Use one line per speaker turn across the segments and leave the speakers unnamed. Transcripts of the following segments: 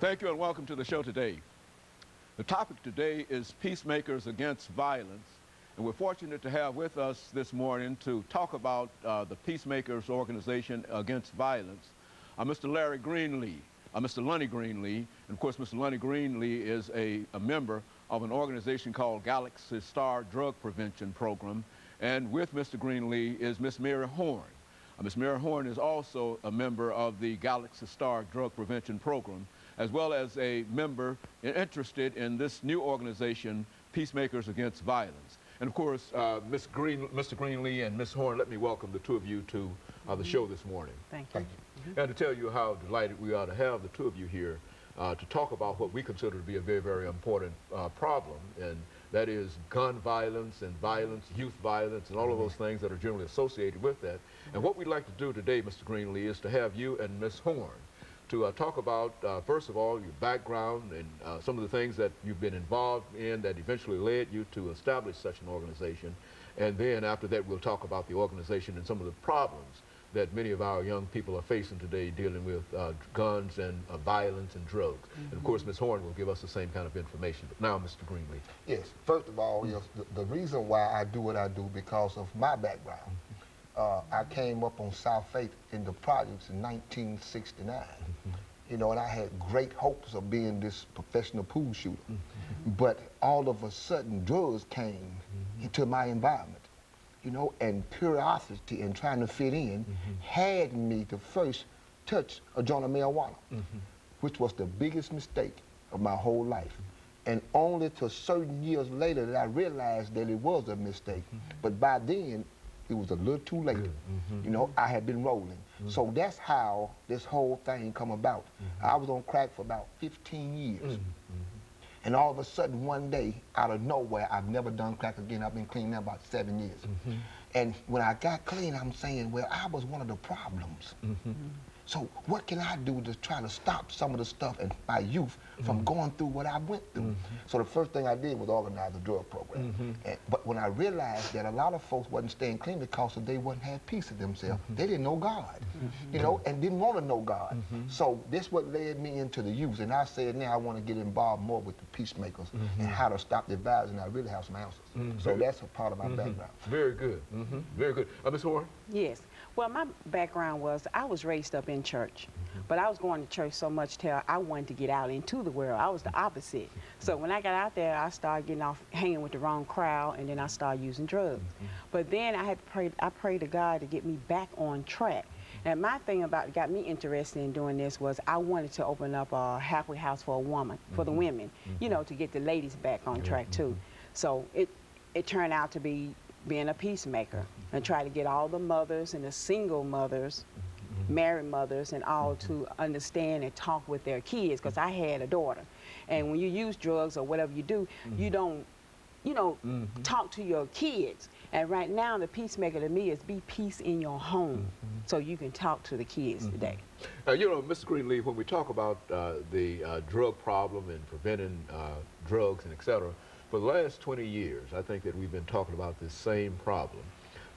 Thank you and welcome to the show today. The topic today is Peacemakers Against Violence, and we're fortunate to have with us this morning to talk about the Peacemakers Organization Against Violence, Mr. Larry Greenlee, Mr. Lunny Greenlee, and of course Mr. Lunny Greenlee is a member of an organization called Galaxy Star Drug Prevention Program, and with Mr. Greenlee is Miss MHorn. Miss MHorn is also a member of the Galaxy Star Drug Prevention Program, as well as a member interested in this new organization, Peacemakers Against Violence. And of course, Mr. Greenlee and Miss Horn, let me welcome the two of you to the show this morning.
Thank you.
And to tell you how delighted we are to have the two of you here to talk about what we consider to be a very, very important problem, and that is gun violence and violence, youth violence, and all of those things that are generally associated with that. And what we'd like to do today, Mr. Greenlee, is to have you and Miss Horn to talk about, first of all, your background and some of the things that you've been involved in that eventually led you to establish such an organization. And then after that, we'll talk about the organization and some of the problems that many of our young people are facing today dealing with guns and violence and drugs. And of course, Ms. Horn will give us the same kind of information. But now, Mr. Greenlee.
Yes, first of all, yes, the reason why I do what I do because of my background. I came up on South Faith in the projects in 1969. You know, and I had great hopes of being this professional pool shooter. But all of a sudden, drugs came into my environment. You know, and curiosity and trying to fit in had me to first touch a joint of marijuana, which was the biggest mistake of my whole life. And only to certain years later that I realized that it was a mistake. But by then, it was a little too late. You know, I had been rolling. So that's how this whole thing come about. I was on crack for about 15 years. And all of a sudden, one day, out of nowhere, I've never done crack again. I've been clean now about 7 years. And when I got clean, I'm saying, well, I was one of the problems. So what can I do to try to stop some of the stuff in my youth from going through what I went through? So the first thing I did was organize a drug program. But when I realized that a lot of folks wasn't staying clean because they wouldn't have peace of themselves, they didn't know God, you know, and didn't want to know God. So this what led me into the youth, and I said now I want to get involved more with the peacemakers and how to stop the violence, and I really have some answers. So that's a part of my background.
Very good. Very good. Ms. Horn?
Yes. Well, my background was I was raised up in church, but I was going to church so much till I wanted to get out into the world. I was the opposite. So when I got out there, I started getting off, hanging with the wrong crowd, and then I started using drugs. But then I had to pray. I prayed to God to get me back on track. And my thing about got me interested in doing this was I wanted to open up a halfway house for a woman, for the women, you know, to get the ladies back on track too. So it turned out to be being a peacemaker and try to get all the mothers and the single mothers, married mothers, and all to understand and talk with their kids, because I had a daughter. And when you use drugs or whatever you do, you don't, you know, talk to your kids. And right now, the peacemaker to me is be peace in your home so you can talk to the kids today.
You know, Mr. Greenlee, when we talk about the drug problem and preventing drugs and et cetera, for the last 20 years, I think that we've been talking about this same problem.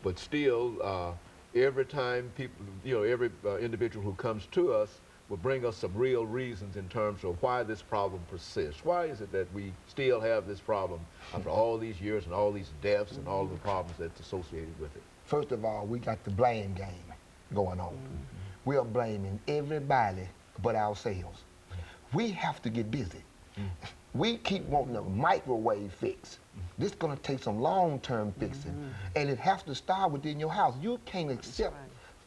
But still, every time people, you know, every individual who comes to us will bring us some real reasons in terms of why this problem persists. Why is it that we still have this problem after all these years and all these deaths and all of the problems that's associated with it?
First of all, we got the blame game going on. We are blaming everybody but ourselves. We have to get busy. We keep wanting a microwave fix. This is going to take some long-term fixing, and it has to start within your house. You can't accept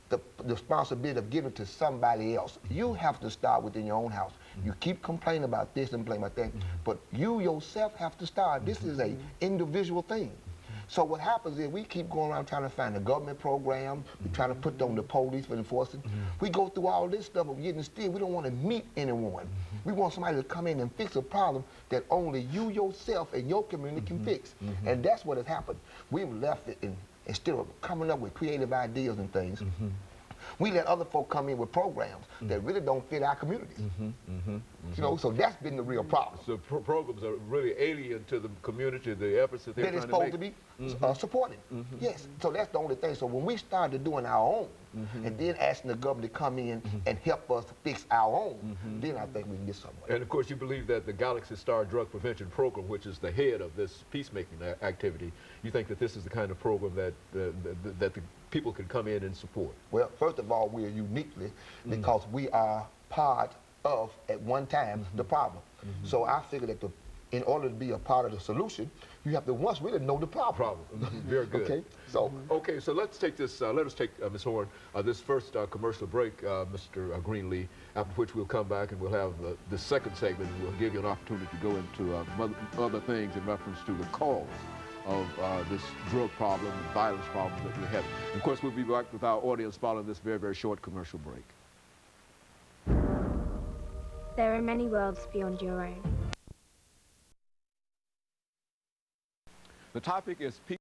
the responsibility of giving it to somebody else. You have to start within your own house. You keep complaining about this and complaining about that, but you yourself have to start. This is an individual thing. So what happens is we keep going around trying to find a government program. We're trying to put on the police for enforcing. We go through all this stuff, but yet still we don't want to meet anyone. We want somebody to come in and fix a problem that only you yourself and your community can fix. And that's what has happened. We've left it instead of coming up with creative ideas and things. We let other folk come in with programs that really don't fit our communities. You know, so that's been the real problem.
So programs are really alien to the community, the efforts that they're trying to make.
Supported. Yes, so that's the only thing. So when we started doing our own, and then asking the government to come in and help us fix our own, then I think we can get somewhere.
And of course, you believe that the Galaxy Star Drug Prevention Program, which is the head of this peacemaking activity, you think that this is the kind of program that that the people can come in and support?
Well, first of all, we're uniquely because we are part of, at one time, the problem. So I figure that in order to be a part of the solution, you have to once really know the problem.
Very good.
Okay, so
okay, so let's take this. Let us take Ms. Horn this first commercial break, Mr. Greenlee. After which we'll come back and we'll have the second segment, and we'll give you an opportunity to go into other things in reference to the cause of this drug problem, and violence problem that we're having. And of course, we'll be back with our audience following this very, very short commercial break.
There are many worlds beyond your own.
The topic is peace.